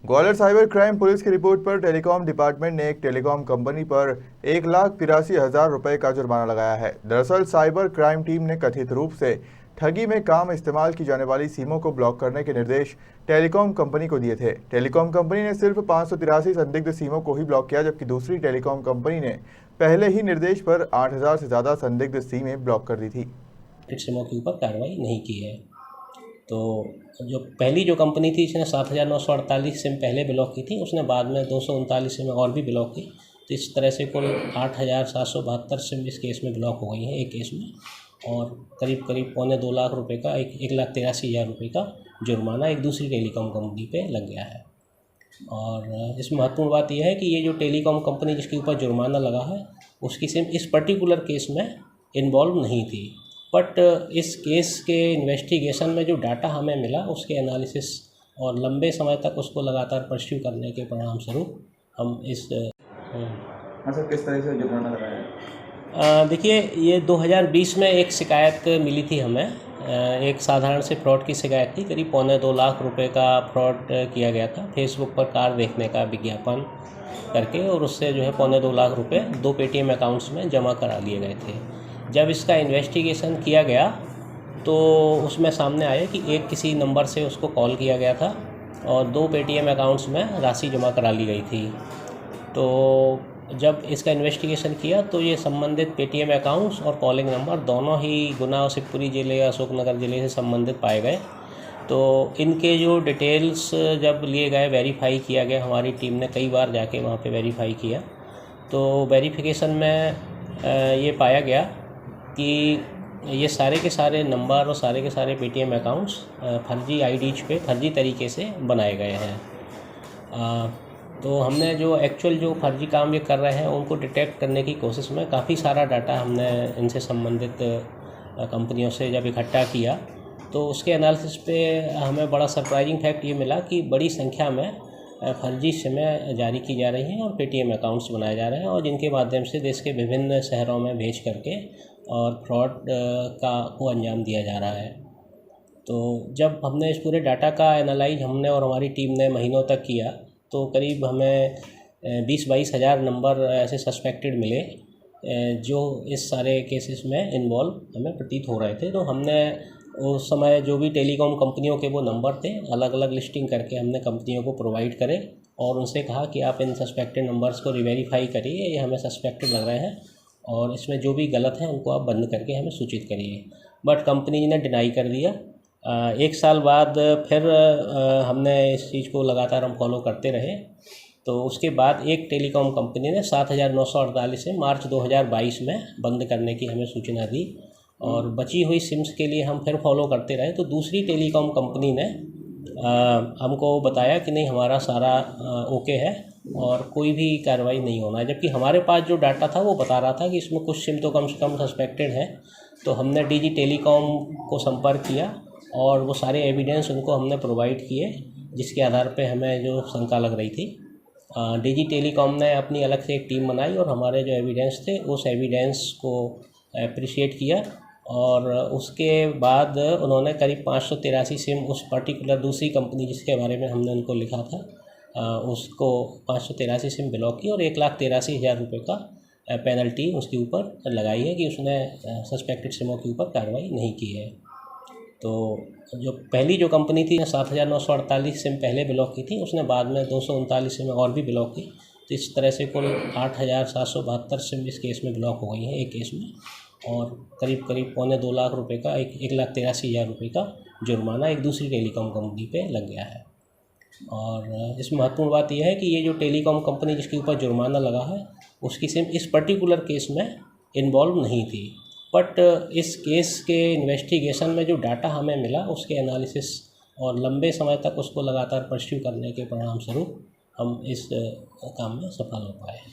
Gwalior cyber crime police की report पर telecom department ने एक टेलीकॉम कंपनी पर 1,83,000 रुपए का जुर्माना लगाया है। दरअसल साइबर क्राइम टीम ने कथित रूप से ठगी में काम इस्तेमाल की जाने वाली सिमों को ब्लॉक करने के निर्देश टेलीकॉम कंपनी को दिए थे। टेलीकॉम कंपनी ने सिर्फ 583 संदिग्ध सिमों को ही ब्लॉक किया, जबकि दूसरी टेलीकॉम कंपनी ने पहले ही निर्देश पर 8,000 से ज़्यादा संदिग्ध सिमें ब्लॉक कर दी थी। सिमों के ऊपर कार्रवाई नहीं की है। तो जो कंपनी थी इसने 7,948 सिम पहले ब्लॉक की थी, उसने बाद में 239 सिम और भी ब्लॉक की। तो इस तरह से कुल 8,772 सिम इस केस में ब्लॉक हो गई हैं एक केस में, और करीब करीब 2.25 लाख रुपए का 1,83,000 रुपये का जुर्माना एक दूसरी टेलीकॉम कंपनी पे लग गया है। और इसमें महत्वपूर्ण बात यह है कि ये जो टेलीकॉम कंपनी जिसके ऊपर जुर्माना लगा है उसकी सिम इस पर्टिकुलर केस में इन्वॉल्व नहीं थी, बट इस केस के इन्वेस्टिगेशन में जो डाटा हमें मिला उसके एनालिसिस और लंबे समय तक उसको लगातार परस्यू करने के परिणाम स्वरूप हम इस सर किस तरह से जुर्माना लगाया? देखिए, ये 2020 में एक शिकायत मिली थी हमें। एक साधारण से फ्रॉड की शिकायत थी। करीब 2.25 लाख रुपए का फ्रॉड किया गया था फेसबुक पर कार देखने का विज्ञापन करके, और उससे जो है 2.25 लाख रुपए 2 पेटीएम अकाउंट्स में जमा करा लिए गए थे। जब इसका इन्वेस्टिगेशन किया गया तो उसमें सामने आया कि एक किसी नंबर से उसको कॉल किया गया था और 2 पेटीएम अकाउंट्स में राशि जमा करा ली गई थी। तो जब इसका इन्वेस्टिगेशन किया तो ये संबंधित पेटीएम अकाउंट्स और कॉलिंग नंबर दोनों ही गुना शिवपुरी ज़िले या अशोकनगर ज़िले से संबंधित पाए गए। तो इनके जो डिटेल्स जब लिए गए, वेरीफाई किया गया, हमारी टीम ने कई बार जाके वहाँ पे वेरीफाई किया। तो वेरिफिकेशन में ये पाया गया कि ये सारे के सारे नंबर और सारे के सारे पेटीएम अकाउंट्स फर्जी आईडीज पे फर्जी तरीके से बनाए गए हैं। तो हमने जो एक्चुअल जो फर्जी काम ये कर रहे हैं उनको डिटेक्ट करने की कोशिश में काफ़ी सारा डाटा हमने इनसे संबंधित कंपनियों से जब इकट्ठा किया तो उसके एनालिसिस पे हमें बड़ा सरप्राइजिंग फैक्ट ये मिला कि बड़ी संख्या में फर्जी सिमें जारी की जा रही हैं और पेटीएम अकाउंट्स बनाए जा रहे हैं, और जिनके माध्यम से देश के विभिन्न शहरों में भेज करके और फ्रॉड को अंजाम दिया जा रहा है। तो जब हमने इस पूरे डाटा का एनालाइज हमने और हमारी टीम ने महीनों तक किया तो करीब हमें 20-22 हज़ार नंबर ऐसे सस्पेक्टेड मिले जो इस सारे केसेस में इन्वॉल्व हमें प्रतीत हो रहे थे। तो हमने उस समय जो भी टेलीकॉम कंपनियों के वो नंबर थे अलग अलग लिस्टिंग करके हमने कंपनियों को प्रोवाइड करे और उनसे कहा कि आप इन सस्पेक्टेड नंबर्स को रिवेरीफाई करिए, ये हमें सस्पेक्टेड लग रहे हैं और इसमें जो भी गलत है उनको आप बंद करके हमें सूचित करिए। बट कंपनी ने डिनाई कर दिया। 1 साल बाद फिर हमने इस चीज़ को लगातार हम फॉलो करते रहे। तो उसके बाद एक टेलीकॉम कंपनी ने 7,948 से मार्च 2022 में बंद करने की हमें सूचना दी, और बची हुई सिम्स के लिए हम फिर फॉलो करते रहे। तो दूसरी टेलीकॉम कंपनी ने हमको बताया कि नहीं, हमारा सारा ओके है और कोई भी कार्रवाई नहीं होना है, जबकि हमारे पास जो डाटा था वो बता रहा था कि इसमें कुछ सिम तो कम से कम सस्पेक्टेड है। तो हमने डीजी टेलीकॉम को संपर्क किया और वो सारे एविडेंस उनको हमने प्रोवाइड किए जिसके आधार पे हमें जो शंका लग रही थी। डीजी टेलीकॉम ने अपनी अलग से एक टीम बनाई और हमारे जो एविडेंस थे उस एविडेंस को अप्रिशिएट किया, और उसके बाद उन्होंने करीब 583 सिम उस पर्टिकुलर दूसरी कंपनी जिसके बारे में हमने उनको लिखा था उसको 583 सिम ब्लॉक की और 1,83,000 रुपये का पेनल्टी उसके ऊपर लगाई है कि उसने सस्पेक्टेड सिमों के ऊपर कार्रवाई नहीं की है। तो जो पहली जो कंपनी थी 7,948 सिम पहले ब्लॉक की थी, उसने बाद में 239 सिम और भी ब्लॉक की। तो इस तरह से कुल 8,772 सिम इस केस में ब्लॉक हो गई हैं एक केस में, और करीब करीब 2.25 लाख रुपए का 1,83,000 रुपये का जुर्माना एक दूसरी टेलीकॉम कंपनी पे लग गया है। और इसमें महत्वपूर्ण बात यह है कि ये जो टेलीकॉम कंपनी जिसके ऊपर जुर्माना लगा है उसकी सिम इस पर्टिकुलर केस में इन्वॉल्व नहीं थी, बट इस केस के इन्वेस्टिगेशन में जो डाटा हमें मिला उसके एनालिसिस और लंबे समय तक उसको लगातार परस्यू करने के परिणाम स्वरूप हम इस काम में सफल हो पाए हैं।